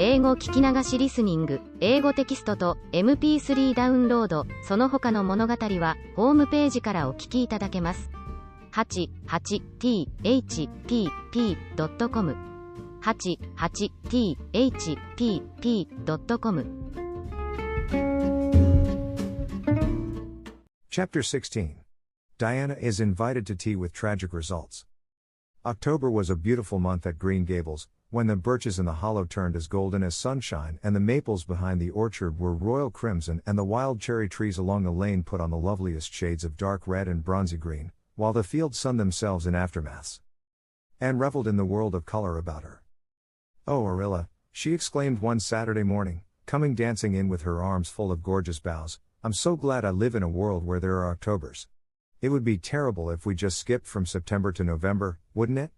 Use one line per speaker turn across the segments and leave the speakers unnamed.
英語聞き流しリスニング、英語テキストと MP3 ダウンロード、その他の物語はホームページからお聞きいただけます。88thpp.com 88thpp.com
Chapter 16. Diana is invited to tea with tragic results. October was a beautiful month at Green Gables, when the birches in the hollow turned as golden as sunshine and the maples behind the orchard were royal crimson and the wild cherry trees along the lane put on the loveliest shades of dark red and bronzy green, while the fields sunned themselves in aftermaths. Anne reveled in the world of color about her. "Oh, Arilla," she exclaimed one Saturday morning, coming dancing in with her arms full of gorgeous boughs, "I'm so glad I live in a world where there are Octobers. It would be terrible if we just skipped from September to November, wouldn't it?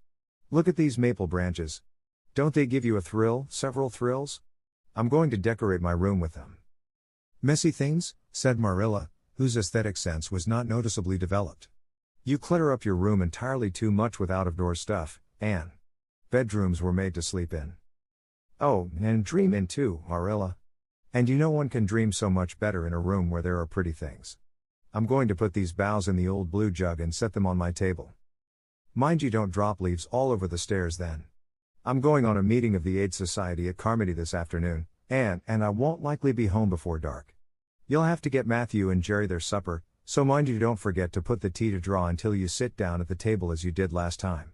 Look at these maple branches. Don't they give you a thrill, several thrills? I'm going to decorate my room with them." "Messy things?" said Marilla, whose aesthetic sense was not noticeably developed. "You clutter up your room entirely too much with out-of-door stuff, Anne. Bedrooms were made to sleep in." "Oh, and dream in too, Marilla. And you know one can dream so much better in a room where there are pretty things. I'm going to put these boughs in the old blue jug and set them on my table. Mind you don't drop leaves all over the stairs then. I'm going on a meeting of the Aid Society at Carmody this afternoon, and I won't likely be home before dark. You'll have to get Matthew and Jerry their supper, so mind you don't forget to put the tea to draw until you sit down at the table as you did last time."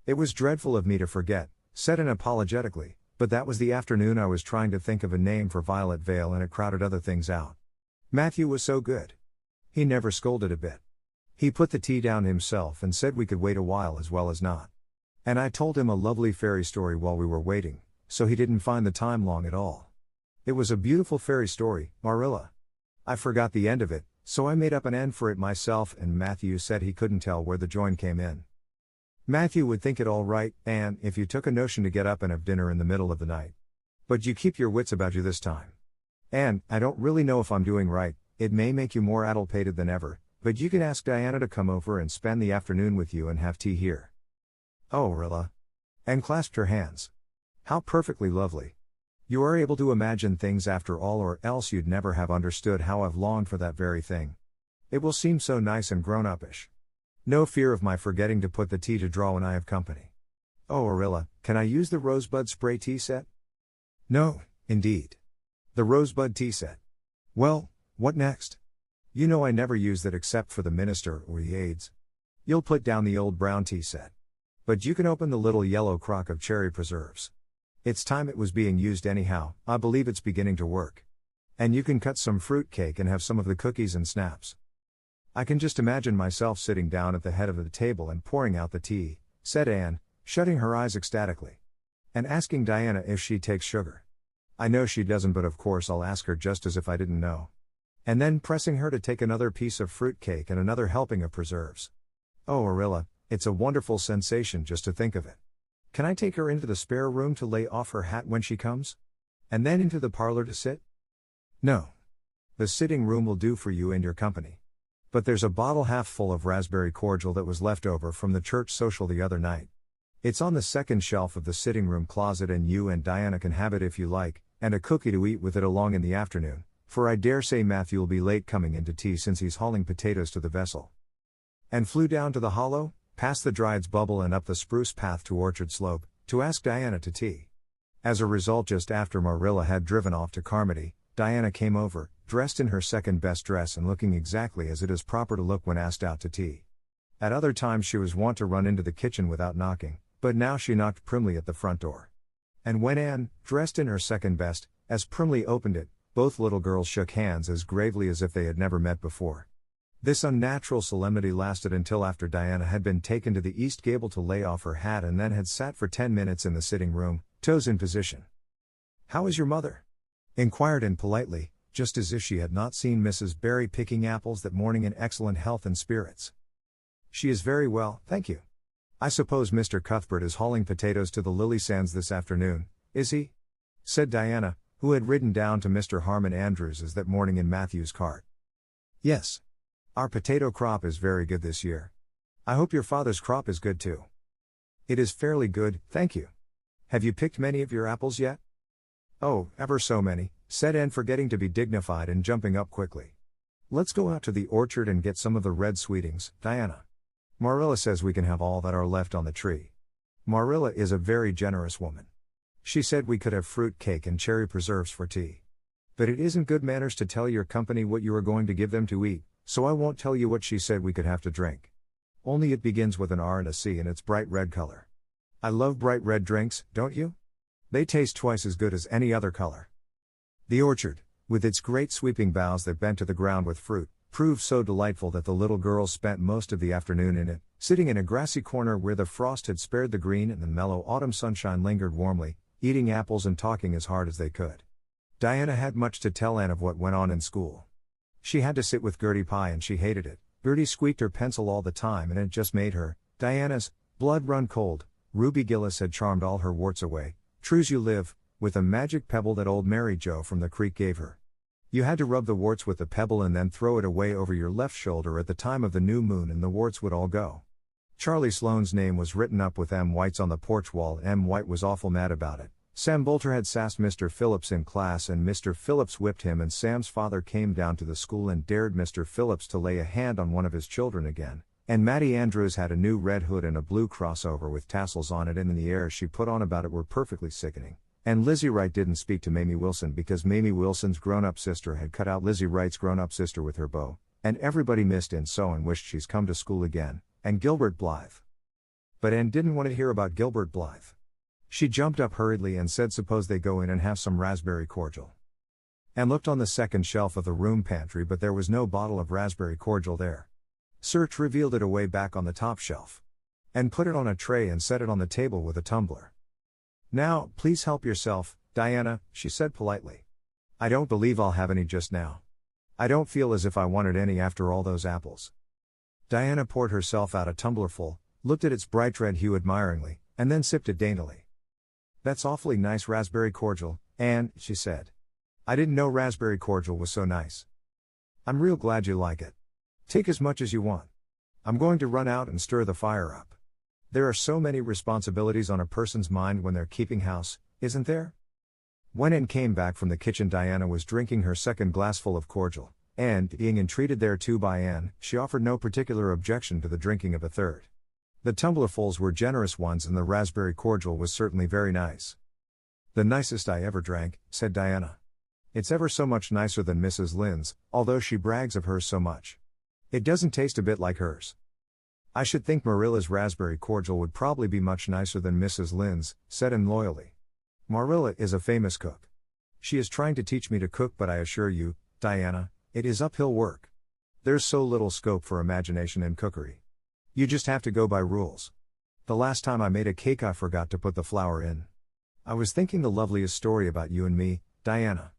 "It was dreadful of me to forget," said Anne apologetically, "but that was the afternoon I was trying to think of a name for Violet Vale and it crowded other things out. Matthew was so good. He never scolded a bit. He put the tea down himself and said we could wait a while as well as not. And I told him a lovely fairy story while we were waiting, so he didn't find the time long at all. It was a beautiful fairy story, Marilla. I forgot the end of it, so I made up an end for it myself and Matthew said he couldn't tell where the join came in. Matthew would think it all right, Anne, if you took a notion to get up and have dinner in the middle of the night. But you keep your wits about you this time. And I don't really know if I'm doing right, it may make you more addlepated than ever, but you can ask Diana to come over and spend the afternoon with you and have tea here." "Oh, Rilla." Anne clasped her hands. "How perfectly lovely. You are able to imagine things after all, or else you'd never have understood how I've longed for that very thing. It will seem so nice and grown-uppish. No fear of my forgetting to put the tea to draw when I have company. Oh, Arilla, can I use the rosebud spray tea set?" "No, indeed. The rosebud tea set. Well, what next? You know I never use that except for the minister or the aides. You'll put down the old brown tea set. But you can open the little yellow crock of cherry preserves. It's time it was being used anyhow, I believe it's beginning to work. And you can cut some fruit cake and have some of the cookies and snaps." "I can just imagine myself sitting down at the head of the table and pouring out the tea," said Anne, shutting her eyes ecstatically. "And asking Diana if she takes sugar. I know she doesn't, but of course I'll ask her just as if I didn't know. And then pressing her to take another piece of fruit cake and another helping of preserves. Oh, Arilla, it's a wonderful sensation just to think of it. Can I take her into the spare room to lay off her hat when she comes? And then into the parlor to sit?" "No. The sitting room will do for you and your company. But there's a bottle half full of raspberry cordial that was left over from the church social the other night. It's on the second shelf of the sitting room closet and you and Diana can have it if you like, and a cookie to eat with it along in the afternoon, for I dare say Matthew'll be late coming into tea since he's hauling potatoes to the vessel." And flew down to the hollow, past the Dryad's Bubble and up the spruce path to Orchard Slope, to ask Diana to tea. As a result, just after Marilla had driven off to Carmody, Diana came over, dressed in her second best dress and looking exactly as it is proper to look when asked out to tea. At other times she was wont to run into the kitchen without knocking, but now she knocked primly at the front door. And when Anne, dressed in her second best, as primly opened it, both little girls shook hands as gravely as if they had never met before. This unnatural solemnity lasted until after Diana had been taken to the east gable to lay off her hat and then had sat for 10 minutes in the sitting room, toes in position. "How is your mother?" inquired Anne politely, just as if she had not seen Mrs. Barry picking apples that morning in excellent health and spirits. "She is very well, thank you. I suppose Mr. Cuthbert is hauling potatoes to the lily sands this afternoon, is he?" said Diana, who had ridden down to Mr. Harmon Andrews's that morning in Matthew's cart. "Yes. Our potato crop is very good this year. I hope your father's crop is good too." "It is fairly good, thank you. Have you picked many of your apples yet?" Oh, ever so many, said Anne, forgetting to be dignified and jumping up quickly. Let's go out to the orchard and get some of the red sweetings, Diana. Marilla says we can have all that are left on the tree. Marilla is a very generous woman. She said we could have fruit cake and cherry preserves for tea. But it isn't good manners to tell your company what you are going to give them to eat, so I won't tell you what she said we could have to drink. Only it begins with an R and a C and it's bright red color. I love bright red drinks, don't you? They taste twice as good as any other color. The orchard, with its great sweeping boughs that bent to the ground with fruit, proved so delightful that the little girls spent most of the afternoon in it, sitting in a grassy corner where the frost had spared the green and the mellow autumn sunshine lingered warmly, eating apples and talking as hard as they could. Diana had much to tell Anne of what went on in school. She had to sit with Gertie Pye and she hated it. Gertie squeaked her pencil all the time and it just made her, Diana's, blood run cold. Ruby Gillis had charmed all her warts away, true's you live, with a magic pebble that old Mary Jo from the creek gave her. You had to rub the warts with the pebble and then throw it away over your left shoulder at the time of the new moon and the warts would all go. Charlie Sloane's name was written up with M. White's on the porch wall and M. White was awful mad about it. Sam Bolter had sassed Mr. Phillips in class and Mr. Phillips whipped him and Sam's father came down to the school and dared Mr. Phillips to lay a hand on one of his children again, and Mattie Andrews had a new red hood and a blue crossover with tassels on it and the airs she put on about it were perfectly sickening. And Lizzie Wright didn't speak to Mamie Wilson because Mamie Wilson's grown-up sister had cut out Lizzie Wright's grown-up sister with her bow, and everybody missed Anne so and wished she's come to school again, and Gilbert Blythe. But Anne didn't want to hear about Gilbert Blythe. She jumped up hurriedly and said suppose they go in and have some raspberry cordial. Anne looked on the second shelf of the room pantry but there was no bottle of raspberry cordial there. Search revealed it away back on the top shelf. Anne put it on a tray and set it on the table with a tumbler. Now, please help yourself, Diana, she said politely. I don't believe I'll have any just now. I don't feel as if I wanted any after all those apples. Diana poured herself out a tumblerful, looked at its bright red hue admiringly, and then sipped it daintily. That's awfully nice raspberry cordial, Anne, she said. I didn't know raspberry cordial was so nice. I'm real glad you like it. Take as much as you want. I'm going to run out and stir the fire up. There are so many responsibilities on a person's mind when they're keeping house, isn't there? When Anne came back from the kitchen, Diana was drinking her second glassful of cordial, and, being entreated thereto by Anne, she offered no particular objection to the drinking of a third. The tumblerfuls were generous ones and the raspberry cordial was certainly very nice. The nicest I ever drank, said Diana. It's ever so much nicer than Mrs. Lynde's, although she brags of hers so much. It doesn't taste a bit like hers. I should think Marilla's raspberry cordial would probably be much nicer than Mrs. Lynde's, said Anne loyally. Marilla is a famous cook. She is trying to teach me to cook but I assure you, Diana, it is uphill work. There's so little scope for imagination in cookery. You just have to go by rules. The last time I made a cake I forgot to put the flour in. I was thinking the loveliest story about you and me, Diana.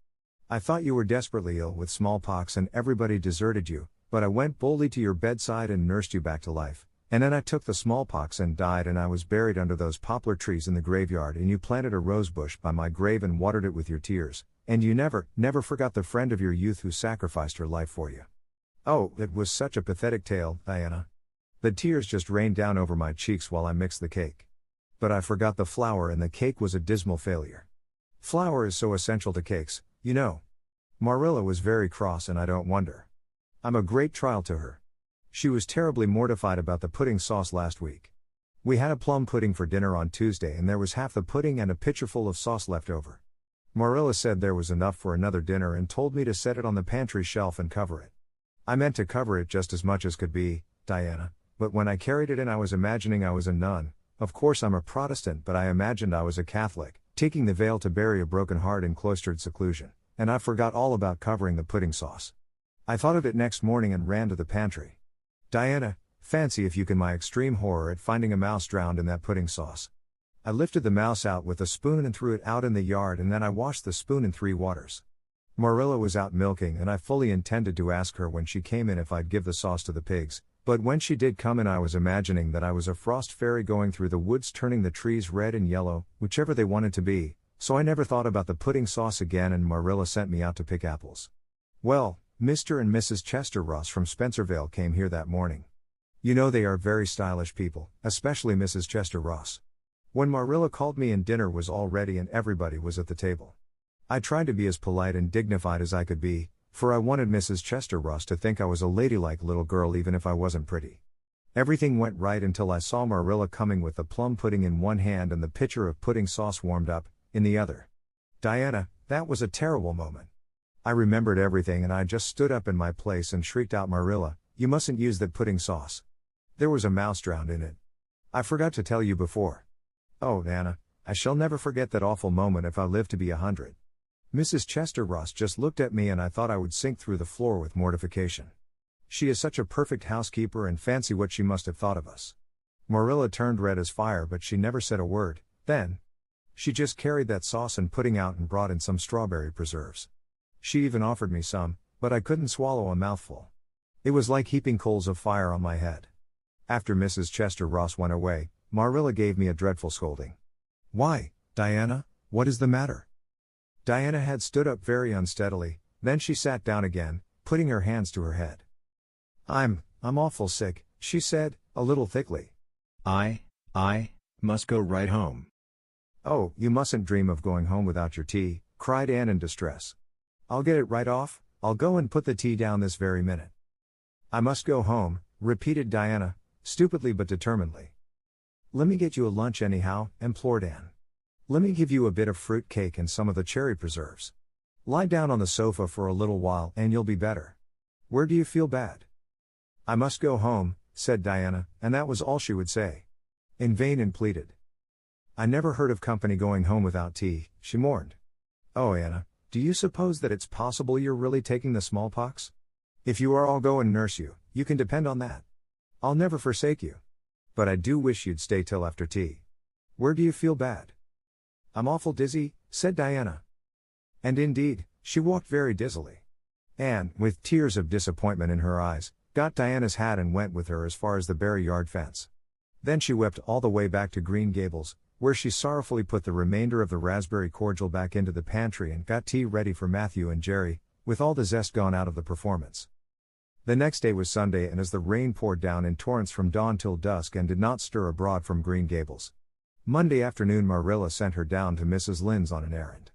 I thought you were desperately ill with smallpox and everybody deserted you, but I went boldly to your bedside and nursed you back to life, and then I took the smallpox and died and I was buried under those poplar trees in the graveyard and you planted a rose bush by my grave and watered it with your tears, and you never forgot the friend of your youth who sacrificed her life for you. Oh, it was such a pathetic tale, Diana. The tears just rained down over my cheeks while I mixed the cake. But I forgot the flour and the cake was a dismal failure. Flour is so essential to cakes, you know. Marilla was very cross and I don't wonder. I'm a great trial to her. She was terribly mortified about the pudding sauce last week. We had a plum pudding for dinner on Tuesday and there was half the pudding and a pitcherful of sauce left over. Marilla said there was enough for another dinner and told me to set it on the pantry shelf and cover it. I meant to cover it just as much as could be, Diana. But when I carried it in I was imagining I was a nun. Of course I'm a Protestant but I imagined I was a Catholic, taking the veil to bury a broken heart in cloistered seclusion, and I forgot all about covering the pudding sauce. I thought of it next morning and ran to the pantry. Diana, fancy if you can my extreme horror at finding a mouse drowned in that pudding sauce. I lifted the mouse out with a spoon and threw it out in the yard and then I washed the spoon in 3 waters. Marilla was out milking and I fully intended to ask her when she came in if I'd give the sauce to the pigs. But when she did come in I was imagining that I was a frost fairy going through the woods turning the trees red and yellow, whichever they wanted to be, so I never thought about the pudding sauce again and Marilla sent me out to pick apples. Well, Mr. and Mrs. Chester Ross from Spencervale came here that morning. You know they are very stylish people, especially Mrs. Chester Ross. When Marilla called me in dinner was all ready and everybody was at the table. I tried to be as polite and dignified as I could be, for I wanted Mrs. Chester Ross to think I was a ladylike little girl even if I wasn't pretty. Everything went right until I saw Marilla coming with the plum pudding in one hand and the pitcher of pudding sauce warmed up, in the other. Diana, that was a terrible moment. I remembered everything and I just stood up in my place and shrieked out, Marilla, you mustn't use that pudding sauce. There was a mouse drowned in it. I forgot to tell you before. Oh, Anna, I shall never forget that awful moment if I live to be 100. Mrs. Chester Ross just looked at me and I thought I would sink through the floor with mortification. She is such a perfect housekeeper and fancy what she must have thought of us. Marilla turned red as fire but she never said a word, then. She just carried that sauce and pudding out and brought in some strawberry preserves. She even offered me some, but I couldn't swallow a mouthful. It was like heaping coals of fire on my head. After Mrs. Chester Ross went away, Marilla gave me a dreadful scolding. Why, Diana, what is the matter? Diana had stood up very unsteadily, then she sat down again, putting her hands to her head. I'm awful sick, she said, a little thickly.
I must go right home.
Oh, you mustn't dream of going home without your tea, cried Anne in distress. I'll get it right off, I'll go and put the tea down this very minute. I must go home, repeated Diana, stupidly but determinedly. Let me get you a lunch anyhow, implored Anne. Let me give you a bit of fruit cake and some of the cherry preserves. Lie down on the sofa for a little while and you'll be better. Where do you feel bad? I must go home, said Diana, and that was all she would say. In vain Anne pleaded. I never heard of company going home without tea, she mourned. Oh, Anna, do you suppose that it's possible you're really taking the smallpox? If you are, I'll go and nurse you, you can depend on that. I'll never forsake you. But I do wish you'd stay till after tea. Where do you feel bad? I'm awful dizzy, said Diana. And indeed, she walked very dizzily. Anne, with tears of disappointment in her eyes, got Diana's hat and went with her as far as the Barry yard fence. Then she wept all the way back to Green Gables, where she sorrowfully put the remainder of the raspberry cordial back into the pantry and got tea ready for Matthew and Jerry, with all the zest gone out of the performance. The next day was Sunday, and as the rain poured down in torrents from dawn till dusk and did not stir abroad from Green Gables, Monday afternoon Marilla sent her down to Mrs. Lynde's on an errand.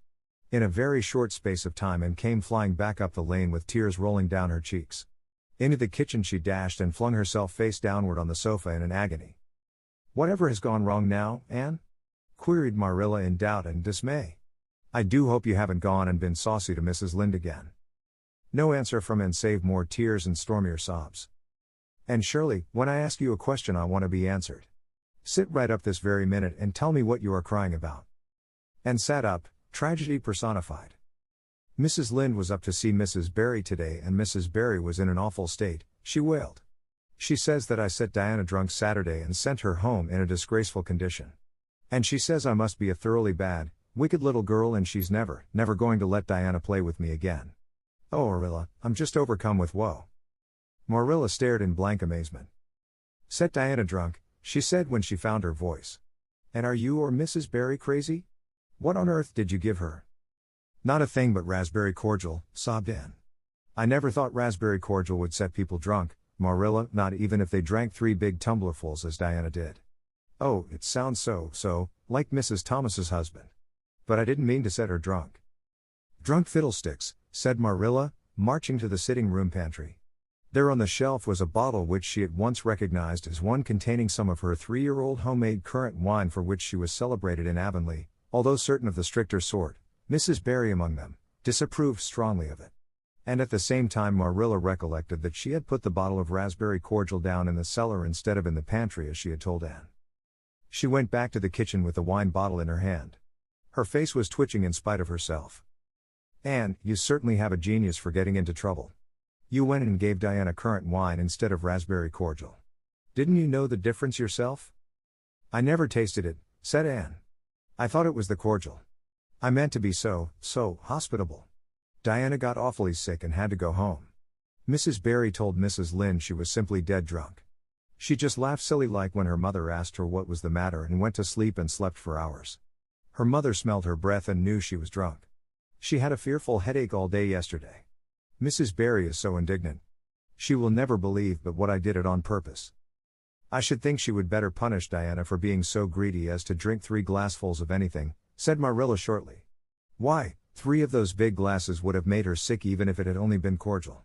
In a very short space of time Anne came flying back up the lane with tears rolling down her cheeks. Into the kitchen she dashed and flung herself face downward on the sofa in an agony. Whatever has gone wrong now, Anne? Queried Marilla in doubt and dismay. I do hope you haven't gone and been saucy to Mrs. Lynde again. No answer from Anne save more tears and stormier sobs. And Shirley, when I ask you a question I want to be answered. Sit right up this very minute and tell me what you are crying about. Anne sat up, tragedy personified. Mrs. Lynde was up to see Mrs. Barry today and Mrs. Barry was in an awful state, she wailed. She says that I set Diana drunk Saturday and sent her home in a disgraceful condition. And she says I must be a thoroughly bad, wicked little girl and she's never going to let Diana play with me again. Oh, Marilla, I'm just overcome with woe. Marilla stared in blank amazement. Set Diana drunk, she said when she found her voice. And are you or Mrs. Barry crazy? What on earth did you give her? Not a thing but raspberry cordial, sobbed Anne. I never thought raspberry cordial would set people drunk, Marilla, not even if they drank 3 big tumblerfuls as Diana did. Oh, it sounds so, like Mrs. Thomas's husband. But I didn't mean to set her drunk. Drunk fiddlesticks, said Marilla, marching to the sitting room pantry. There on the shelf was a bottle which she at once recognized as one containing some of her 3-year-old homemade currant wine for which she was celebrated in Avonlea, although certain of the stricter sort, Mrs. Barry among them, disapproved strongly of it. And at the same time Marilla recollected that she had put the bottle of raspberry cordial down in the cellar instead of in the pantry as she had told Anne. She went back to the kitchen with the wine bottle in her hand. Her face was twitching in spite of herself. Anne, you certainly have a genius for getting into trouble. You went and gave Diana currant wine instead of raspberry cordial. Didn't you know the difference yourself? I never tasted it, said Anne. I thought it was the cordial. I meant to be so hospitable. Diana got awfully sick and had to go home. Mrs. Barry told Mrs. Lynde she was simply dead drunk. She just laughed silly like when her mother asked her what was the matter and went to sleep and slept for hours. Her mother smelled her breath and knew she was drunk. She had a fearful headache all day yesterday. Mrs. Barry is so indignant. She will never believe but what I did it on purpose. I should think she would better punish Diana for being so greedy as to drink 3 glassfuls of anything, said Marilla shortly. Why, 3 of those big glasses would have made her sick even if it had only been cordial.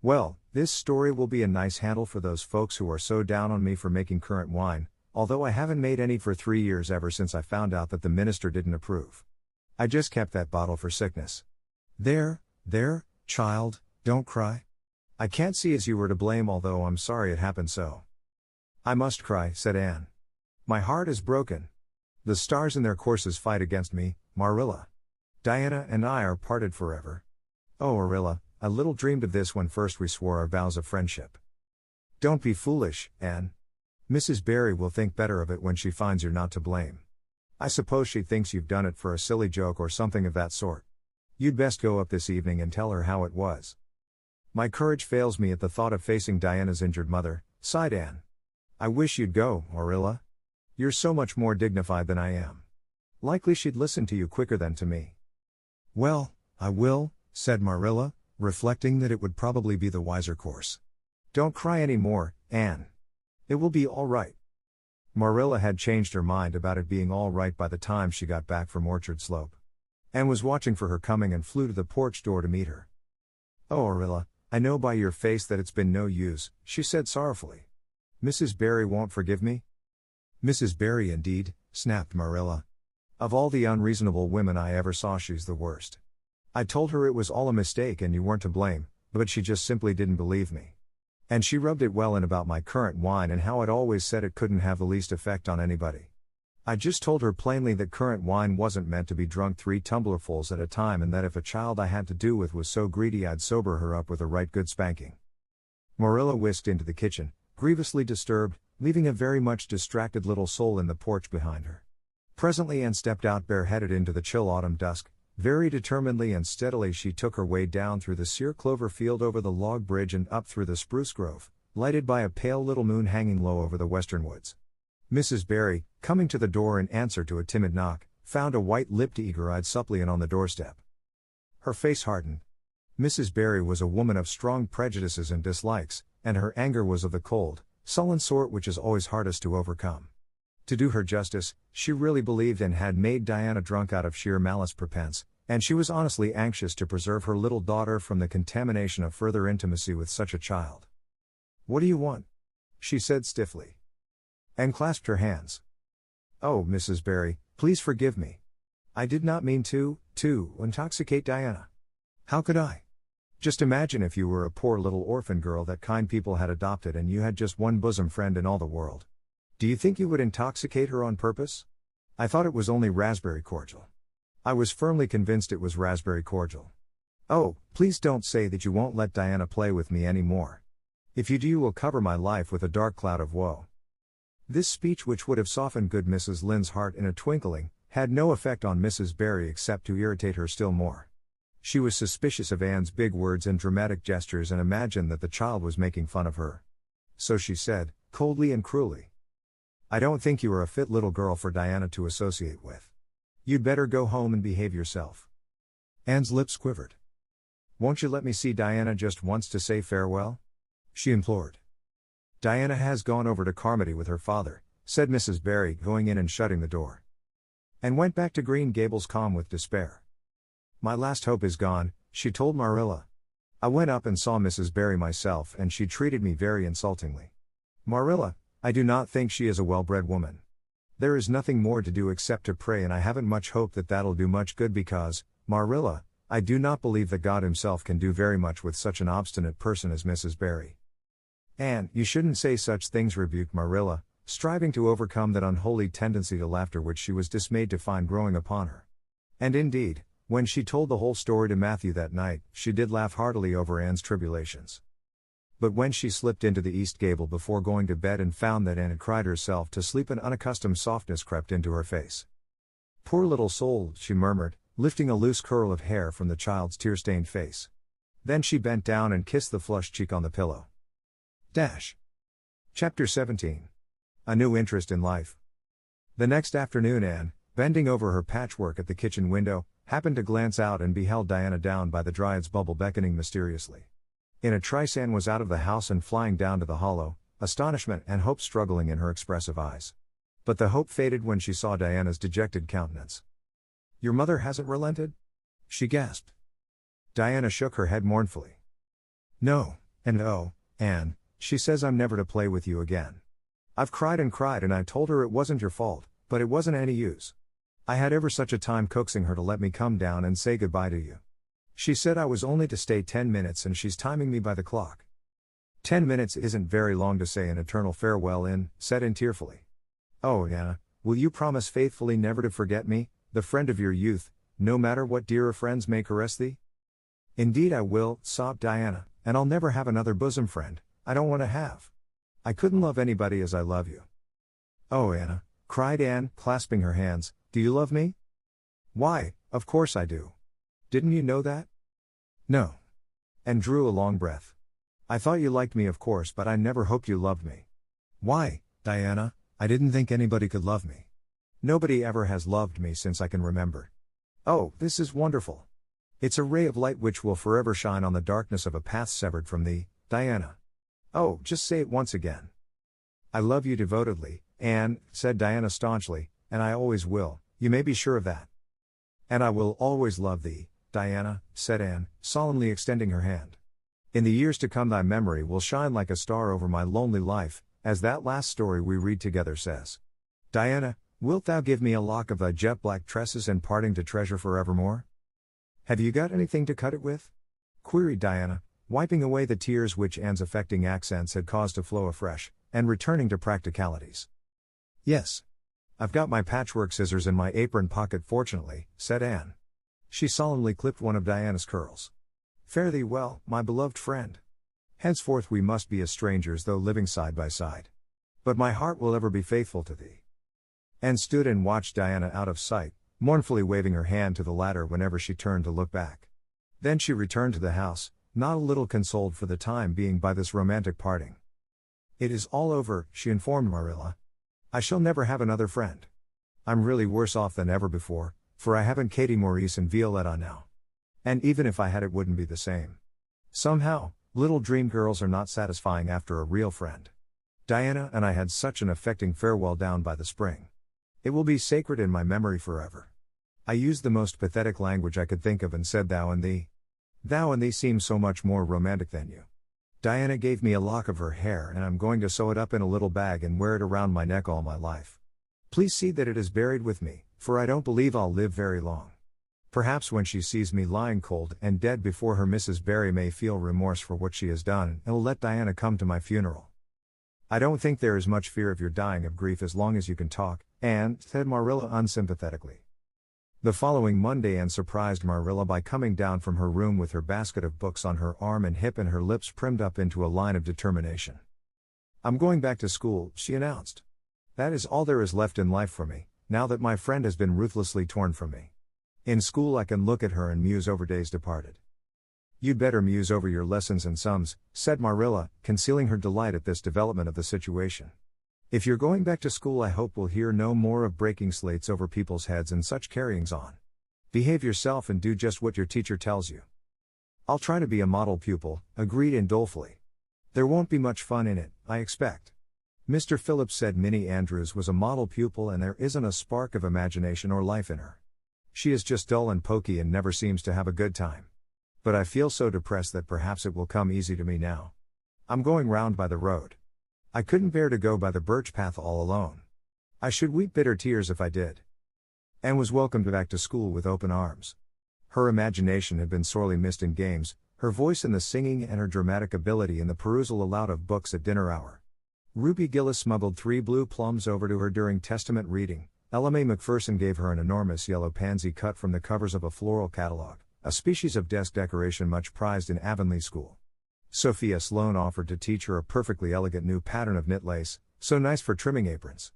Well, this story will be a nice handle for those folks who are so down on me for making currant wine, although I haven't made any for 3 years ever since I found out that the minister didn't approve. I just kept that bottle for sickness. There, child, don't cry. I can't see as you were to blame, although I'm sorry it happened so. I must cry, said Anne. My heart is broken. The stars in their courses fight against me, Marilla. Diana and I are parted forever. Oh, Marilla, I little dreamed of this when first we swore our vows of friendship. Don't be foolish, Anne. Mrs. Barry will think better of it when she finds you're not to blame. I suppose she thinks you've done it for a silly joke or something of that sort. You'd best go up this evening and tell her how it was. My courage fails me at the thought of facing Diana's injured mother, sighed Anne. I wish you'd go, Marilla. You're so much more dignified than I am. Likely she'd listen to you quicker than to me. Well, I will, said Marilla, reflecting that it would probably be the wiser course. Don't cry any more, Anne. It will be all right. Marilla had changed her mind about it being all right by the time she got back from Orchard Slope. Anne was watching for her coming and flew to the porch door to meet her. Oh, Marilla, I know by your face that it's been no use, she said sorrowfully. Mrs. Barry won't forgive me? Mrs. Barry indeed, snapped Marilla. Of all the unreasonable women I ever saw, she's the worst. I told her it was all a mistake and you weren't to blame, but she just simply didn't believe me. And she rubbed it well in about my currant wine and how I'd always said it couldn't have the least effect on anybody. I just told her plainly that currant wine wasn't meant to be drunk 3 tumblerfuls at a time, and that if a child I had to do with was so greedy I'd sober her up with a right good spanking. Marilla whisked into the kitchen, grievously disturbed, leaving a very much distracted little soul in the porch behind her. Presently Anne stepped out bareheaded into the chill autumn dusk. Very determinedly and steadily she took her way down through the sere clover field, over the log bridge and up through the spruce grove, lighted by a pale little moon hanging low over the western woods. Mrs. Barry, coming to the door in answer to a timid knock, found a white-lipped, eager-eyed suppliant on the doorstep. Her face hardened. Mrs. Barry was a woman of strong prejudices and dislikes, and her anger was of the cold, sullen sort which is always hardest to overcome. To do her justice, she really believed and had made Diana drunk out of sheer malice prepense, and she was honestly anxious to preserve her little daughter from the contamination of further intimacy with such a child. What do you want? She said stiffly. And clasped her hands. Oh, Mrs. Barry, please forgive me. I did not mean to intoxicate Diana. How could I? Just imagine if you were a poor little orphan girl that kind people had adopted and you had just one bosom friend in all the world. Do you think you would intoxicate her on purpose? I thought it was only raspberry cordial. I was firmly convinced it was raspberry cordial. Oh, please don't say that you won't let Diana play with me any more. If you do, you will cover my life with a dark cloud of woe. This speech, which would have softened good Mrs. Lynde's heart in a twinkling, had no effect on Mrs. Barry except to irritate her still more. She was suspicious of Anne's big words and dramatic gestures and imagined that the child was making fun of her. So she said, coldly and cruelly, I don't think you are a fit little girl for Diana to associate with. You'd better go home and behave yourself. Anne's lips quivered. Won't you let me see Diana just once to say farewell? She implored. Diana has gone over to Carmody with her father, said Mrs. Barry, going in and shutting the door. And went back to Green Gables calm with despair. My last hope is gone, she told Marilla. I went up and saw Mrs. Barry myself and she treated me very insultingly. Marilla, I do not think she is a well-bred woman. There is nothing more to do except to pray, and I haven't much hope that that'll do much good because, Marilla, I do not believe that God himself can do very much with such an obstinate person as Mrs. Barry. Anne, you shouldn't say such things, rebuked Marilla, striving to overcome that unholy tendency to laughter which she was dismayed to find growing upon her. And indeed, when she told the whole story to Matthew that night, she did laugh heartily over Anne's tribulations. But when she slipped into the east gable before going to bed and found that Anne had cried herself to sleep, an unaccustomed softness crept into her face. Poor little soul, she murmured, lifting a loose curl of hair from the child's tear-stained face. Then she bent down and kissed the flushed cheek on the pillow. Chapter 17. A new interest in life. The next afternoon Anne, bending over her patchwork at the kitchen window, happened to glance out and beheld Diana down by the Dryad's bubble beckoning mysteriously. In a trice Anne was out of the house and flying down to the hollow, astonishment and hope struggling in her expressive eyes. But the hope faded when she saw Diana's dejected countenance. Your mother hasn't relented? she gasped. Diana shook her head mournfully. No, and oh, Anne, she says I'm never to play with you again. I've cried and I told her it wasn't your fault, but it wasn't any use. I had ever such a time coaxing her to let me come down and say goodbye to you. She said I was only to stay 10 minutes and she's timing me by the clock. 10 minutes isn't very long to say an eternal farewell in, said Anne tearfully. Oh, Anna, will you promise faithfully never to forget me, the friend of your youth, no matter what dearer friends may caress thee? Indeed I will, sobbed Diana, and I'll never have another bosom friend, I don't want to have. I couldn't love anybody as I love you. Oh, Anna, cried Anne, clasping her hands, do you love me? Why, of course I do. Didn't you know that? No. Anne drew a long breath. I thought you liked me of course, but I never hoped you loved me. Why, Diana, I didn't think anybody could love me. Nobody ever has loved me since I can remember. Oh, this is wonderful. It's a ray of light which will forever shine on the darkness of a path severed from thee, Diana. Oh, just say it once again. I love you devotedly, Anne, said Diana staunchly, and I always will, you may be sure of that. And I will always love thee, Diana, said Anne, solemnly extending her hand. In the years to come thy memory will shine like a star over my lonely life, as that last story we read together says. Diana, wilt thou give me a lock of thy jet-black tresses and parting to treasure forevermore? Have you got anything to cut it with? Queried Diana, wiping away the tears which Anne's affecting accents had caused to flow afresh, and returning to practicalities. Yes. I've got my patchwork scissors in my apron pocket fortunately, said Anne. She solemnly clipped one of Diana's curls. Fare thee well, my beloved friend. Henceforth we must be as strangers though living side by side. But my heart will ever be faithful to thee. Anne stood and watched Diana out of sight, mournfully waving her hand to the latter whenever she turned to look back. Then she returned to the house, not a little consoled for the time being by this romantic parting. It is all over, she informed Marilla. I shall never have another friend. I'm really worse off than ever before, for I haven't Katie Maurice and Violetta now. And even if I had it wouldn't be the same. Somehow, little dream girls are not satisfying after a real friend. Diana and I had such an affecting farewell down by the spring. It will be sacred in my memory forever. I used the most pathetic language I could think of and said thou and thee. Thou and thee seem so much more romantic than you. Diana gave me a lock of her hair and I'm going to sew it up in a little bag and wear it around my neck all my life. Please see that it is buried with me, for I don't believe I'll live very long. Perhaps when she sees me lying cold and dead before her Mrs. Barry may feel remorse for what she has done and will let Diana come to my funeral. I don't think there is much fear of your dying of grief as long as you can talk, Anne, said Marilla unsympathetically. The following Monday Anne surprised Marilla by coming down from her room with her basket of books on her arm and hip and her lips primmed up into a line of determination. I'm going back to school, she announced. That is all there is left in life for me, now that my friend has been ruthlessly torn from me. In school I can look at her and muse over days departed. You'd better muse over your lessons and sums, said Marilla, concealing her delight at this development of the situation. If you're going back to school I hope we'll hear no more of breaking slates over people's heads and such carryings on. Behave yourself and do just what your teacher tells you. I'll try to be a model pupil, agreed Anne dolefully. There won't be much fun in it, I expect. Mr. Phillips said Minnie Andrews was a model pupil and there isn't a spark of imagination or life in her. She is just dull and poky and never seems to have a good time. But I feel so depressed that perhaps it will come easy to me now. I'm going round by the road. I couldn't bear to go by the birch path all alone. I should weep bitter tears if I did. Anne was welcomed back to school with open arms. Her imagination had been sorely missed in games, her voice in the singing and her dramatic ability in the perusal aloud of books at dinner hour. Ruby Gillis smuggled 3 blue plums over to her during Testament reading. Ella Mae McPherson gave her an enormous yellow pansy cut from the covers of a floral catalog, a species of desk decoration much prized in Avonlea School. Sophia Sloane offered to teach her a perfectly elegant new pattern of knit lace, so nice for trimming aprons.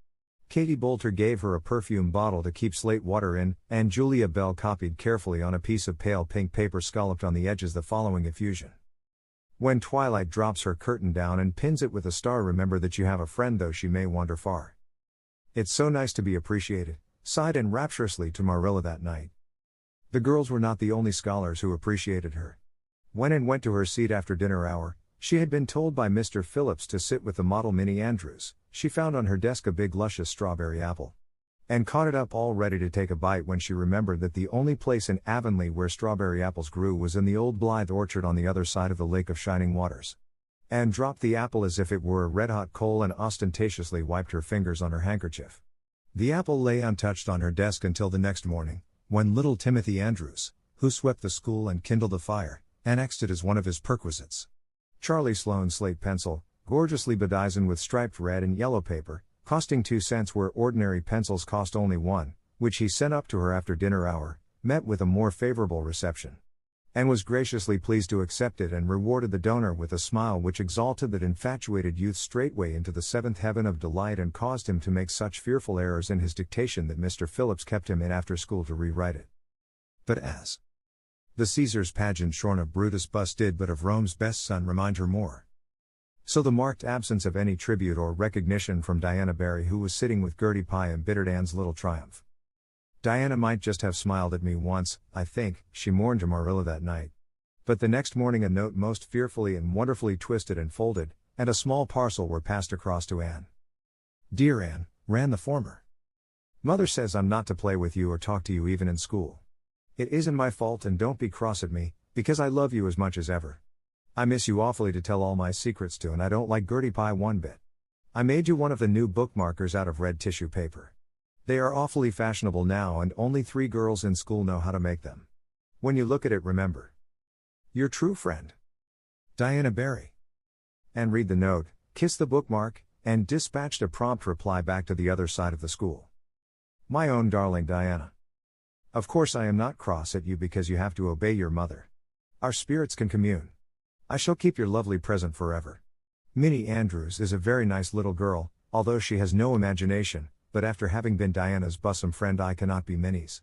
Katie Bolter gave her a perfume bottle to keep slate water in, and Julia Bell copied carefully on a piece of pale pink paper scalloped on the edges the following effusion. When twilight drops her curtain down and pins it with a star, remember that you have a friend though she may wander far. It's so nice to be appreciated, sighed Anne rapturously to Marilla that night. The girls were not the only scholars who appreciated her. When Anne went to her seat after dinner hour, she had been told by Mr. Phillips to sit with the model Minnie Andrews. She found on her desk a big luscious strawberry apple. Anne caught it up all ready to take a bite when she remembered that the only place in Avonlea where strawberry apples grew was in the old Blythe orchard on the other side of the Lake of Shining Waters. Anne dropped the apple as if it were a red-hot coal and ostentatiously wiped her fingers on her handkerchief. The apple lay untouched on her desk until the next morning, when little Timothy Andrews, who swept the school and kindled the fire, annexed it as one of his perquisites. Charlie Sloane's slate pencil, gorgeously bedizened with striped red and yellow paper, costing 2 cents where ordinary pencils cost only 1, which he sent up to her after dinner hour, met with a more favorable reception. Anne was graciously pleased to accept it and rewarded the donor with a smile which exalted that infatuated youth straightway into the seventh heaven of delight and caused him to make such fearful errors in his dictation that Mr. Phillips kept him in after school to rewrite it. But as the Caesar's pageant shorn of Brutus' bust did but of Rome's best son remind her more, so the marked absence of any tribute or recognition from Diana Barry, who was sitting with Gertie Pye, embittered Anne's little triumph. Diana might just have smiled at me once, I think, she mourned to Marilla that night. But the next morning a note most fearfully and wonderfully twisted and folded, and a small parcel were passed across to Anne. Dear Anne, ran the former. Mother says I'm not to play with you or talk to you even in school. It isn't my fault and don't be cross at me, because I love you as much as ever. I miss you awfully to tell all my secrets to, and I don't like Gertie Pye one bit. I made you one of the new bookmarkers out of red tissue paper. They are awfully fashionable now and only 3 girls in school know how to make them. When you look at it, remember your true friend, Diana Barry. And read the note, kiss the bookmark, and dispatched a prompt reply back to the other side of the school. My own darling Diana. Of course I am not cross at you because you have to obey your mother. Our spirits can commune. I shall keep your lovely present forever. Minnie Andrews is a very nice little girl, although she has no imagination, but after having been Diana's bosom friend I cannot be Minnie's.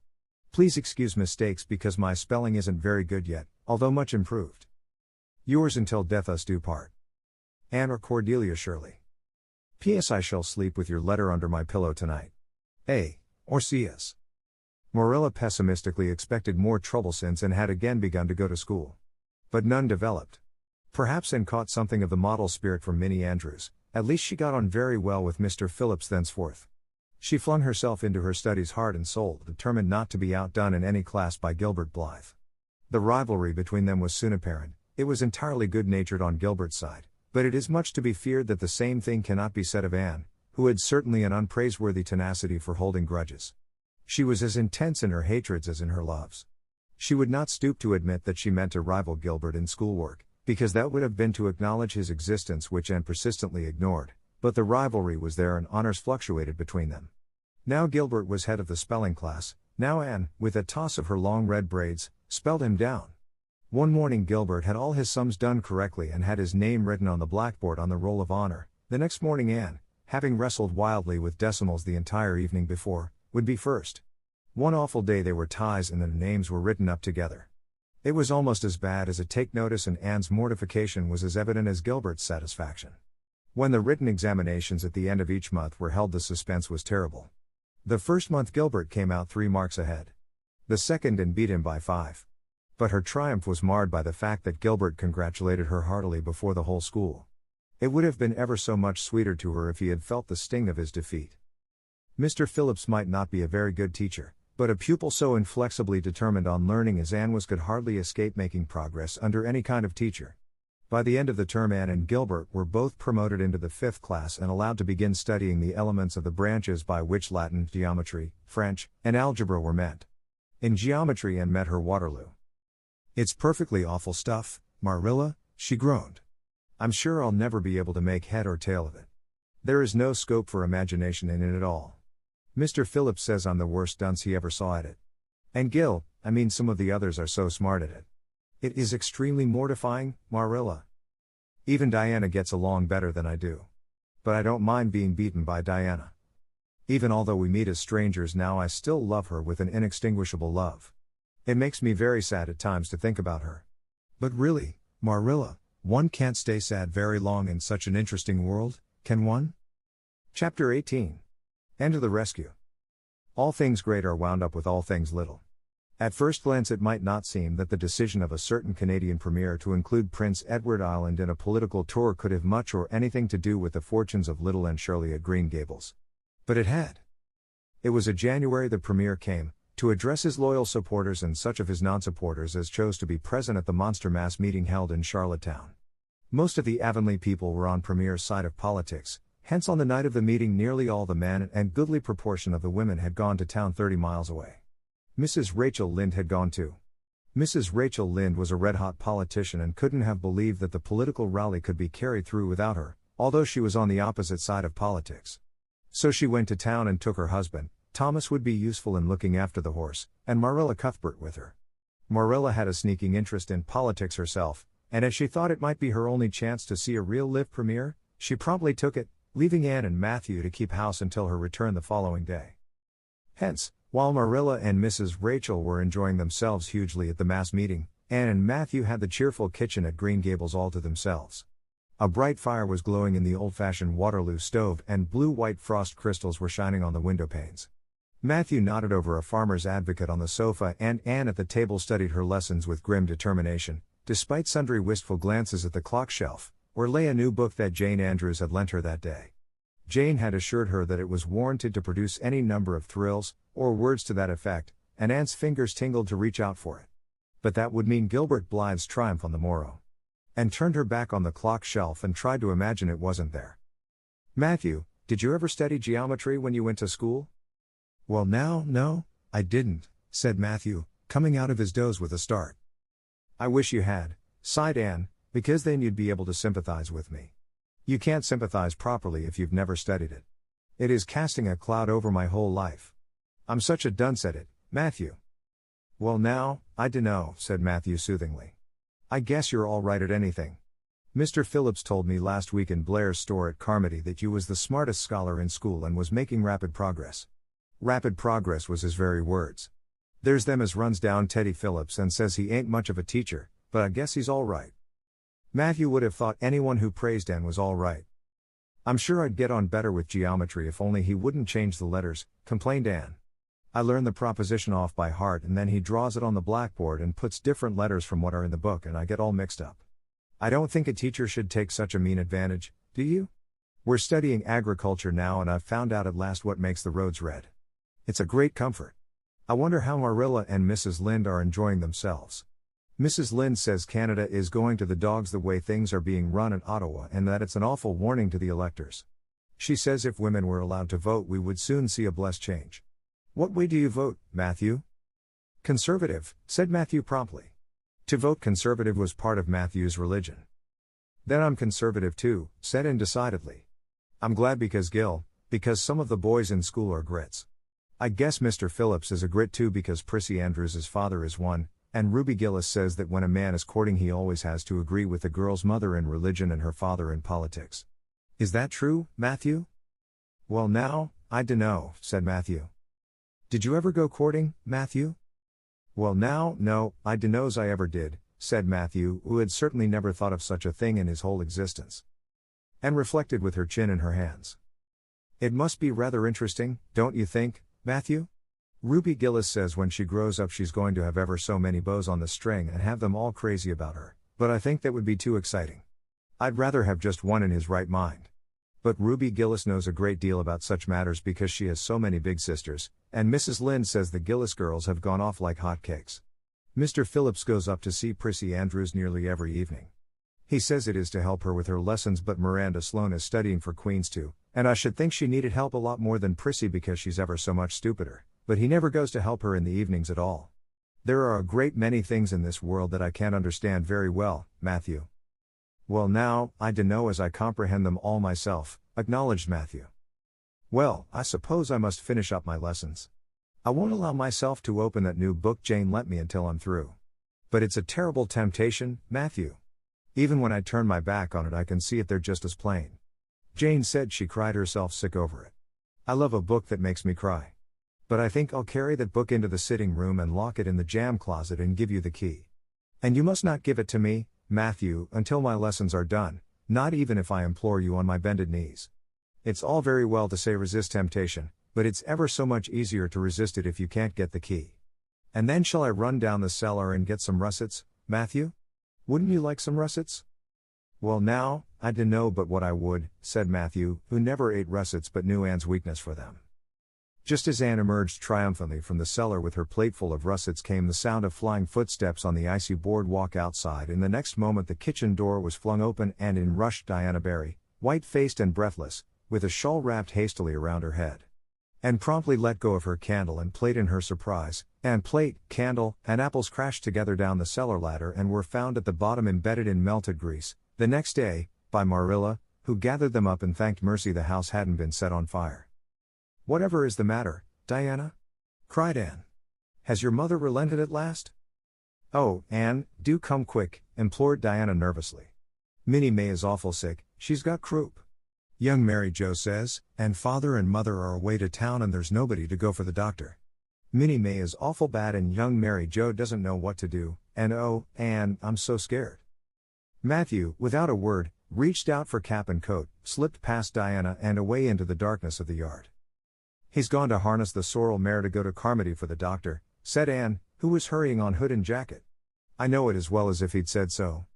Please excuse mistakes because my spelling isn't very good yet, although much improved. Yours until death us do part. Anne or Cordelia Shirley. P.S. I shall sleep with your letter under my pillow tonight. A. Or C.S. Marilla pessimistically expected more trouble since Anne had again begun to go to school. But none developed. Perhaps Anne caught something of the model spirit from Minnie Andrews, at least she got on very well with Mr. Phillips thenceforth. She flung herself into her studies heart and soul, determined not to be outdone in any class by Gilbert Blythe. The rivalry between them was soon apparent. It was entirely good-natured on Gilbert's side, but it is much to be feared that the same thing cannot be said of Anne, who had certainly an unpraiseworthy tenacity for holding grudges. She was as intense in her hatreds as in her loves. She would not stoop to admit that she meant to rival Gilbert in schoolwork, because that would have been to acknowledge his existence, which Anne persistently ignored, but the rivalry was there and honors fluctuated between them. Now Gilbert was head of the spelling class, now Anne, with a toss of her long red braids, spelled him down. One morning Gilbert had all his sums done correctly and had his name written on the blackboard on the roll of honor. The next morning Anne, having wrestled wildly with decimals the entire evening before, would be first. One awful day they were ties and the names were written up together. It was almost as bad as a take notice, and Anne's mortification was as evident as Gilbert's satisfaction. When the written examinations at the end of each month were held, the suspense was terrible. The first month Gilbert came out 3 marks ahead. The second Anne beat him by 5. But her triumph was marred by the fact that Gilbert congratulated her heartily before the whole school. It would have been ever so much sweeter to her if he had felt the sting of his defeat. Mr. Phillips might not be a very good teacher, but a pupil so inflexibly determined on learning as Anne was could hardly escape making progress under any kind of teacher. By the end of the term Anne and Gilbert were both promoted into the 5th class and allowed to begin studying the elements of the branches by which Latin, geometry, French, and algebra were meant. In geometry Anne met her Waterloo. It's perfectly awful stuff, Marilla, she groaned. I'm sure I'll never be able to make head or tail of it. There is no scope for imagination in it at all. Mr. Phillips says I'm the worst dunce he ever saw at it. And some of the others are so smart at it. It is extremely mortifying, Marilla. Even Diana gets along better than I do. But I don't mind being beaten by Diana. Even although we meet as strangers now, I still love her with an inextinguishable love. It makes me very sad at times to think about her. But really, Marilla, one can't stay sad very long in such an interesting world, can one? Chapter 18. Anne to the rescue. All things great are wound up with all things little. At first glance it might not seem that the decision of a certain Canadian premier to include Prince Edward Island in a political tour could have much or anything to do with the fortunes of little Anne Shirley at Green Gables. But it had. It was a January the premier came, to address his loyal supporters and such of his non-supporters as chose to be present at the monster mass meeting held in Charlottetown. Most of the Avonlea people were on Premier's side of politics, hence on the night of the meeting nearly all the men and goodly proportion of the women had gone to town 30 miles away. Mrs. Rachel Lynde had gone too. Mrs. Rachel Lynde was a red-hot politician and couldn't have believed that the political rally could be carried through without her, although she was on the opposite side of politics. So she went to town and took her husband. Thomas would be useful in looking after the horse, and Marilla Cuthbert with her. Marilla had a sneaking interest in politics herself, and as she thought it might be her only chance to see a real live premier, she promptly took it, leaving Anne and Matthew to keep house until her return the following day. Hence, while Marilla and Mrs. Rachel were enjoying themselves hugely at the mass meeting, Anne and Matthew had the cheerful kitchen at Green Gables all to themselves. A bright fire was glowing in the old-fashioned Waterloo stove and blue-white frost crystals were shining on the window panes. Matthew nodded over a farmer's advocate on the sofa and Anne at the table studied her lessons with grim determination, despite sundry wistful glances at the clock shelf, where lay a new book that Jane Andrews had lent her that day. Jane had assured her that it was warranted to produce any number of thrills, or words to that effect, and Anne's fingers tingled to reach out for it. But that would mean Gilbert Blythe's triumph on the morrow. Anne turned her back on the clock shelf and tried to imagine it wasn't there. Matthew, did you ever study geometry when you went to school? Well now, no, I didn't, said Matthew, coming out of his doze with a start. I wish you had, sighed Anne, because then you'd be able to sympathize with me. You can't sympathize properly if you've never studied it. It is casting a cloud over my whole life. I'm such a dunce at it, Matthew. Well now, I dunno, said Matthew soothingly. I guess you're all right at anything. Mr. Phillips told me last week in Blair's store at Carmody that you was the smartest scholar in school and was making rapid progress. Rapid progress was his very words. There's them as runs down Teddy Phillips and says he ain't much of a teacher, but I guess he's all right. Matthew would have thought anyone who praised Anne was all right. I'm sure I'd get on better with geometry if only he wouldn't change the letters, complained Anne. I learn the proposition off by heart and then he draws it on the blackboard and puts different letters from what are in the book and I get all mixed up. I don't think a teacher should take such a mean advantage, do you? We're studying agriculture now and I've found out at last what makes the roads red. It's a great comfort. I wonder how Marilla and Mrs. Lynde are enjoying themselves. Mrs. Lynde says Canada is going to the dogs the way things are being run in Ottawa and that it's an awful warning to the electors. She says if women were allowed to vote we would soon see a blessed change. What way do you vote, Matthew? Conservative, said Matthew promptly. To vote Conservative was part of Matthew's religion. Then I'm Conservative too, said Anne decidedly. I'm glad because some of the boys in school are grits. I guess Mr. Phillips is a grit too because Prissy Andrews's father is one, and Ruby Gillis says that when a man is courting he always has to agree with the girl's mother in religion and her father in politics. Is that true, Matthew? Well now, I dunno, said Matthew. Did you ever go courting, Matthew? Well now, no, I dunno's I ever did, said Matthew, who had certainly never thought of such a thing in his whole existence. And reflected with her chin in her hands. It must be rather interesting, don't you think, Matthew? Ruby Gillis says when she grows up she's going to have ever so many bows on the string and have them all crazy about her, but I think that would be too exciting. I'd rather have just one in his right mind. But Ruby Gillis knows a great deal about such matters because she has so many big sisters, and Mrs. Lynde says the Gillis girls have gone off like hot cakes. Mr. Phillips goes up to see Prissy Andrews nearly every evening. He says it is to help her with her lessons, but Miranda Sloane is studying for Queen's too, and I should think she needed help a lot more than Prissy because she's ever so much stupider, but he never goes to help her in the evenings at all. There are a great many things in this world that I can't understand very well, Matthew. Well now, I dunno as I comprehend them all myself, acknowledged Matthew. Well, I suppose I must finish up my lessons. I won't allow myself to open that new book Jane lent me until I'm through. But it's a terrible temptation, Matthew. Even when I turn my back on it I can see it there just as plain. Jane said she cried herself sick over it. I love a book that makes me cry. But I think I'll carry that book into the sitting room and lock it in the jam closet and give you the key. And you must not give it to me, Matthew, until my lessons are done, not even if I implore you on my bended knees. It's all very well to say resist temptation, but it's ever so much easier to resist it if you can't get the key. And then shall I run down the cellar and get some russets, Matthew? Wouldn't you like some russets? Well now, I dunno but what I would, said Matthew, who never ate russets but knew Anne's weakness for them. Just as Anne emerged triumphantly from the cellar with her plateful of russets came the sound of flying footsteps on the icy boardwalk outside. In the next moment the kitchen door was flung open and in rushed Diana Barry, white-faced and breathless, with a shawl wrapped hastily around her head. Anne promptly let go of her candle and plate in her surprise, and plate, candle, and apples crashed together down the cellar ladder and were found at the bottom embedded in melted grease, the next day, by Marilla, who gathered them up and thanked mercy the house hadn't been set on fire. "Whatever is the matter, Diana?" cried Anne. "Has your mother relented at last?" "Oh, Anne, do come quick," implored Diana nervously. "Minnie May is awful sick, she's got croup. Young Mary Jo says, and father and mother are away to town and there's nobody to go for the doctor. Minnie May is awful bad and young Mary Jo doesn't know what to do, and oh, Anne, I'm so scared." Matthew, without a word, reached out for cap and coat, slipped past Diana and away into the darkness of the yard. "He's gone to harness the sorrel mare to go to Carmody for the doctor," said Anne, who was hurrying on hood and jacket. "I know it as well as if he'd said so.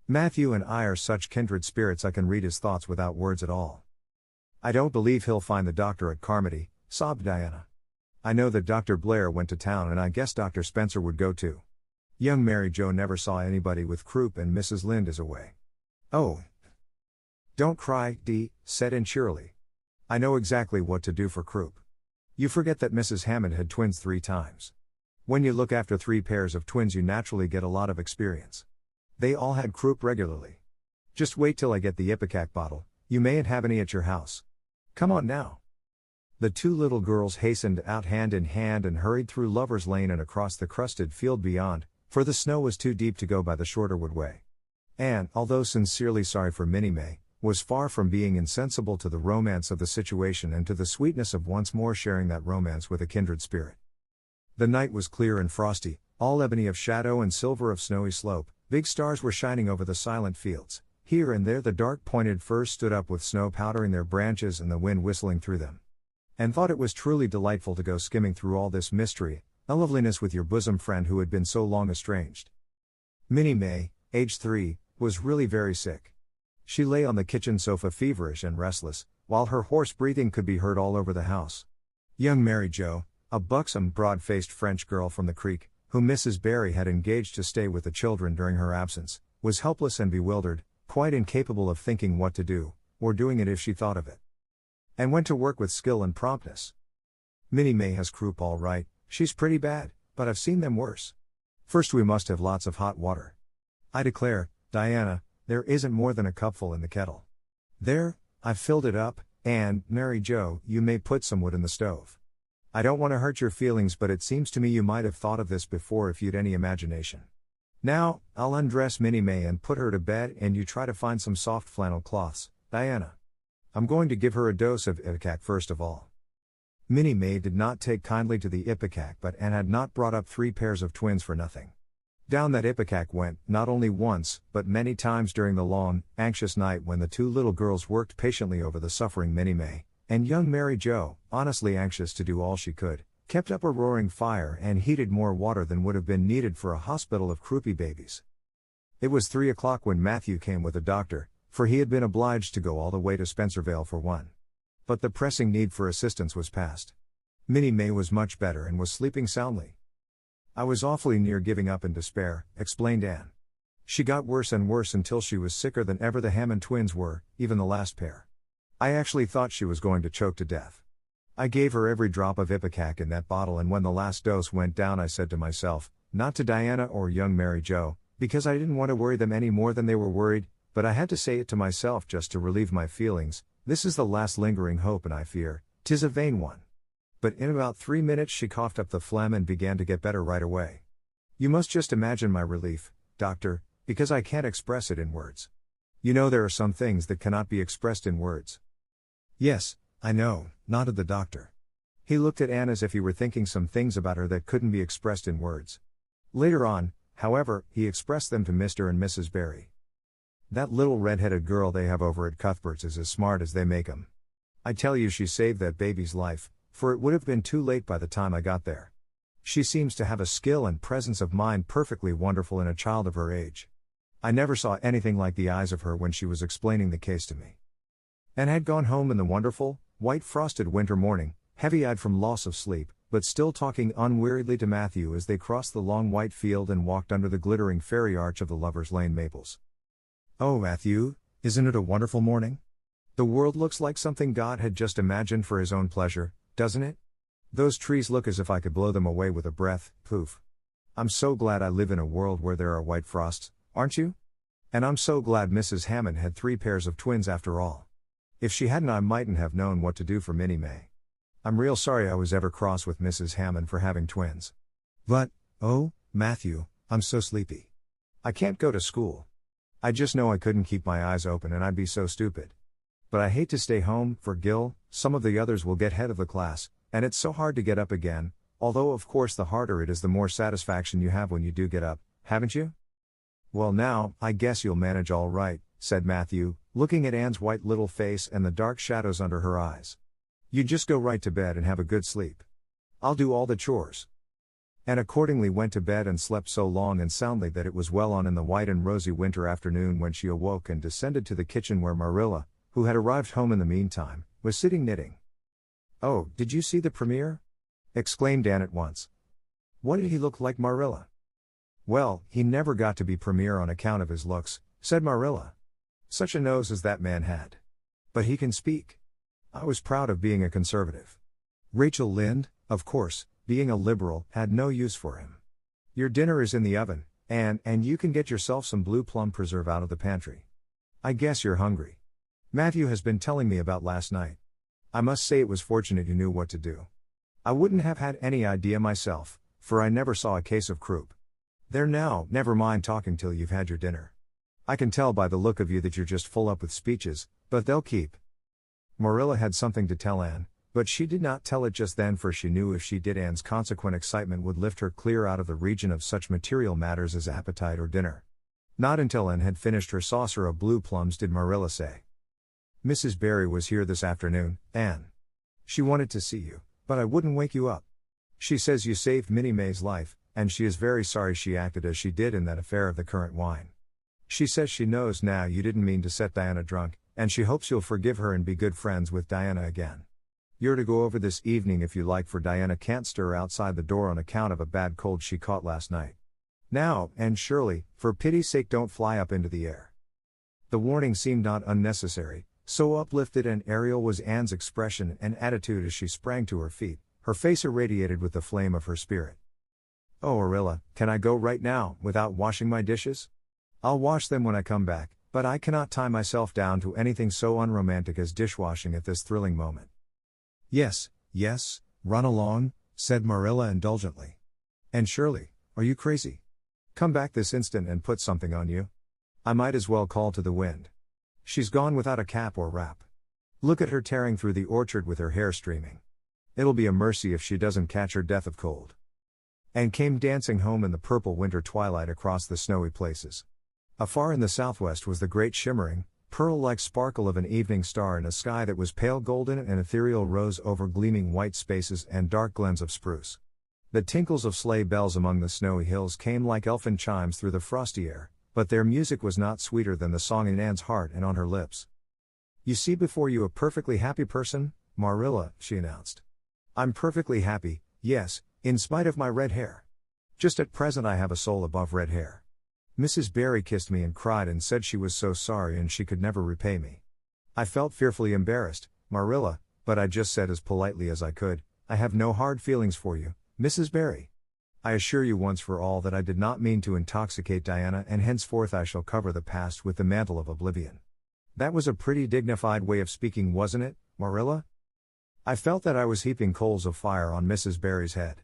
Matthew and I are such kindred spirits I can read his thoughts without words at all." "I don't believe he'll find the doctor at Carmody," sobbed Diana. "I know that Dr. Blair went to town and I guess Dr. Spencer would go too. Young Mary Jo never saw anybody with croup and Mrs. Lynde is away." "Oh, don't cry, Dee," said Anne cheerily. "I know exactly what to do for croup. You forget that Mrs. Hammond had twins 3 times. When you look after 3 pairs of twins you naturally get a lot of experience. They all had croup regularly. Just wait till I get the Ipecac bottle, you mayn't have any at your house. Come on now." The 2 little girls hastened out hand in hand and hurried through Lover's Lane and across the crusted field beyond, for the snow was too deep to go by the shorter wood way. Anne, although sincerely sorry for Minnie May, was far from being insensible to the romance of the situation and to the sweetness of once more sharing that romance with a kindred spirit. The night was clear and frosty, all ebony of shadow and silver of snowy slope. Big stars were shining over the silent fields. Here and there the dark pointed firs stood up with snow powdering their branches and the wind whistling through them. And thought it was truly delightful to go skimming through all this mystery, a loveliness with your bosom friend who had been so long estranged. Minnie May, aged 3, was really very sick. She lay on the kitchen sofa feverish and restless, while her hoarse breathing could be heard all over the house. Young Mary Jo, a buxom, broad-faced French girl from the creek, whom Mrs. Barry had engaged to stay with the children during her absence, was helpless and bewildered, quite incapable of thinking what to do, or doing it if she thought of it. And went to work with skill and promptness. "Minnie May has croup all right, she's pretty bad, but I've seen them worse. First we must have lots of hot water. I declare, Diana, there isn't more than a cupful in the kettle. There, I've filled it up, and, Mary Jo, you may put some wood in the stove. I don't want to hurt your feelings but it seems to me you might have thought of this before if you'd any imagination. Now, I'll undress Minnie May and put her to bed and you try to find some soft flannel cloths, Diana. I'm going to give her a dose of Ipecac first of all." Minnie May did not take kindly to the Ipecac but Anne had not brought up 3 pairs of twins for nothing. Down that Ipecac went, not only once, but many times during the long, anxious night when the 2 little girls worked patiently over the suffering Minnie May, and young Mary Jo, honestly anxious to do all she could, kept up a roaring fire and heated more water than would have been needed for a hospital of croupy babies. It was 3 o'clock when Matthew came with a doctor, for he had been obliged to go all the way to Spencervale for one. But the pressing need for assistance was past. Minnie May was much better and was sleeping soundly. "I was awfully near giving up in despair," explained Anne. "She got worse and worse until she was sicker than ever the Hammond twins were, even the last pair. I actually thought she was going to choke to death. I gave her every drop of Ipecac in that bottle and when the last dose went down I said to myself, not to Diana or young Mary Jo, because I didn't want to worry them any more than they were worried, but I had to say it to myself just to relieve my feelings, this is the last lingering hope and I fear, 'tis a vain one. But in about 3 minutes she coughed up the phlegm and began to get better right away. You must just imagine my relief, doctor, because I can't express it in words. You know there are some things that cannot be expressed in words." "Yes, I know," nodded the doctor. He looked at Anne as if he were thinking some things about her that couldn't be expressed in words. Later on, however, he expressed them to Mr. and Mrs. Barry. "That little red-headed girl they have over at Cuthbert's is as smart as they make 'em. I tell you she saved that baby's life, for it would have been too late by the time I got there. She seems to have a skill and presence of mind perfectly wonderful in a child of her age. I never saw anything like the eyes of her when she was explaining the case to me." And had gone home in the wonderful, white frosted winter morning, heavy-eyed from loss of sleep, but still talking unweariedly to Matthew as they crossed the long white field and walked under the glittering fairy arch of the Lovers' Lane maples. "Oh, Matthew, isn't it a wonderful morning? The world looks like something God had just imagined for his own pleasure, doesn't it? Those trees look as if I could blow them away with a breath, poof. I'm so glad I live in a world where there are white frosts, aren't you? And I'm so glad Mrs. Hammond had 3 pairs of twins after all. If she hadn't, I mightn't have known what to do for Minnie May. I'm real sorry I was ever cross with Mrs. Hammond for having twins. But, oh, Matthew, I'm so sleepy. I can't go to school. I just know I couldn't keep my eyes open and I'd be so stupid. But I hate to stay home, for Gil, some of the others will get head of the class, and it's so hard to get up again, although of course the harder it is the more satisfaction you have when you do get up, haven't you?" "Well now, I guess you'll manage all right," said Matthew, looking at Anne's white little face and the dark shadows under her eyes. "You just go right to bed and have a good sleep. I'll do all the chores." And accordingly went to bed and slept so long and soundly that it was well on in the white and rosy winter afternoon when she awoke and descended to the kitchen where Marilla, who had arrived home in the meantime, was sitting knitting. "Oh, did you see the premiere?" exclaimed Anne at once. "What did he look like, Marilla?" "Well, he never got to be premier on account of his looks," said Marilla. "Such a nose as that man had. But he can speak. I was proud of being a conservative. Rachel Lynde, of course, being a liberal, had no use for him. Your dinner is in the oven, Anne, and you can get yourself some blue plum preserve out of the pantry. I guess you're hungry. Matthew has been telling me about last night. I must say it was fortunate you knew what to do. I wouldn't have had any idea myself, for I never saw a case of croup. There now, never mind talking till you've had your dinner. I can tell by the look of you that you're just full up with speeches, but they'll keep." Marilla had something to tell Anne, but she did not tell it just then, for she knew if she did Anne's consequent excitement would lift her clear out of the region of such material matters as appetite or dinner. Not until Anne had finished her saucer of blue plums did Marilla say, "Mrs. Barry was here this afternoon, Anne. She wanted to see you, but I wouldn't wake you up. She says you saved Minnie May's life, and she is very sorry she acted as she did in that affair of the currant wine. She says she knows now you didn't mean to set Diana drunk, and she hopes you'll forgive her and be good friends with Diana again. You're to go over this evening if you like, for Diana can't stir outside the door on account of a bad cold she caught last night. Now, and Shirley, for pity's sake don't fly up into the air." The warning seemed not unnecessary, so uplifted and aerial was Anne's expression and attitude as she sprang to her feet, her face irradiated with the flame of her spirit. "Oh, Arilla, can I go right now, without washing my dishes? I'll wash them when I come back, but I cannot tie myself down to anything so unromantic as dishwashing at this thrilling moment." Yes, run along," said Marilla indulgently. "And Shirley, are you crazy? Come back this instant and put something on you. I might as well call to the wind. She's gone without a cap or wrap. Look at her tearing through the orchard with her hair streaming. It'll be a mercy if she doesn't catch her death of cold." And came dancing home in the purple winter twilight across the snowy places. Afar in the southwest was the great shimmering, pearl-like sparkle of an evening star in a sky that was pale golden and ethereal rose over gleaming white spaces and dark glens of spruce. The tinkles of sleigh bells among the snowy hills came like elfin chimes through the frosty air, but their music was not sweeter than the song in Anne's heart and on her lips. "You see before you a perfectly happy person, Marilla," she announced. "I'm perfectly happy, yes, in spite of my red hair. Just at present I have a soul above red hair. Mrs. Barry kissed me and cried and said she was so sorry and she could never repay me. I felt fearfully embarrassed, Marilla, but I just said as politely as I could, 'I have no hard feelings for you, Mrs. Barry. I assure you once for all that I did not mean to intoxicate Diana, and henceforth I shall cover the past with the mantle of oblivion.' That was a pretty dignified way of speaking, wasn't it, Marilla?" I felt that I was heaping coals of fire on Mrs. Barry's head.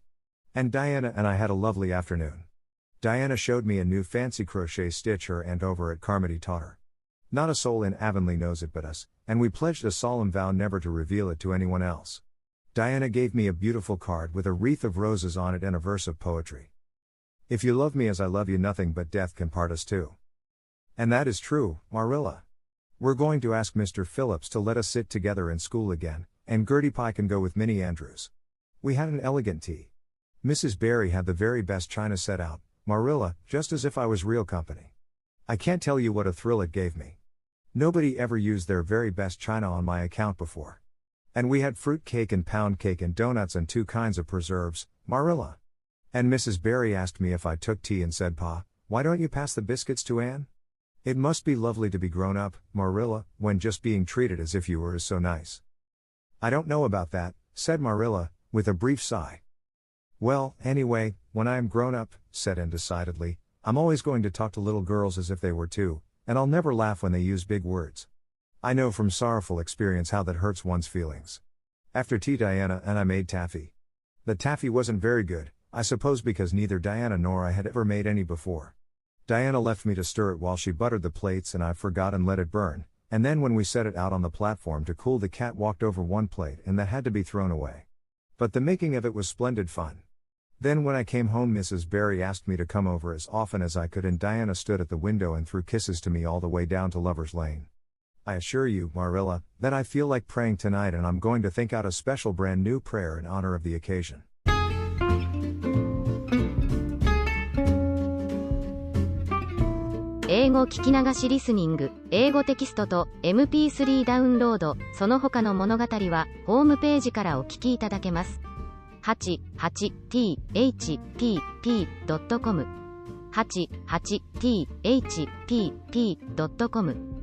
And Diana and I had a lovely afternoon. Diana showed me a new fancy crochet stitch her aunt over at Carmody taught her. Not a soul in Avonlea knows it but us, and we pledged a solemn vow never to reveal it to anyone else. Diana gave me a beautiful card with a wreath of roses on it and a verse of poetry. "If you love me as I love you, nothing but death can part us two." And that is true, Marilla. We're going to ask Mr. Phillips to let us sit together in school again, and Gertie Pye can go with Minnie Andrews. We had an elegant tea. Mrs. Barry had the very best china set out, Marilla, just as if I was real company. I can't tell you what a thrill it gave me. Nobody ever used their very best china on my account before. And we had fruit cake and pound cake and donuts and 2 kinds of preserves, Marilla. And Mrs. Barry asked me if I took tea and said, Pa, why don't you pass the biscuits to Anne? It must be lovely to be grown up, Marilla, when just being treated as if you were so nice. I don't know about that, said Marilla, with a brief sigh. Well, anyway, when I am grown up, said Anne decidedly, I'm always going to talk to little girls as if they were too, and I'll never laugh when they use big words. I know from sorrowful experience how that hurts one's feelings. After tea, Diana and I made taffy. The taffy wasn't very good, I suppose because neither Diana nor I had ever made any before. Diana left me to stir it while she buttered the plates and I forgot and let it burn, and then when we set it out on the platform to cool, the cat walked over one plate and that had to be thrown away. But the making of it was splendid fun. Then when I came home, Mrs. Barry asked me to come over as often as I could, and Diana stood at the window and threw kisses to me all the way down to Lover's Lane. I assure you, Marilla, that I feel like praying tonight, and I'm going to think out a special brand new prayer in honor of the occasion.
英語聞き流しリスニング、英語テキストと MP3 ダウンロード、その他の物語はホームページからお聞きいただけます。88thpp.com 88thpp.com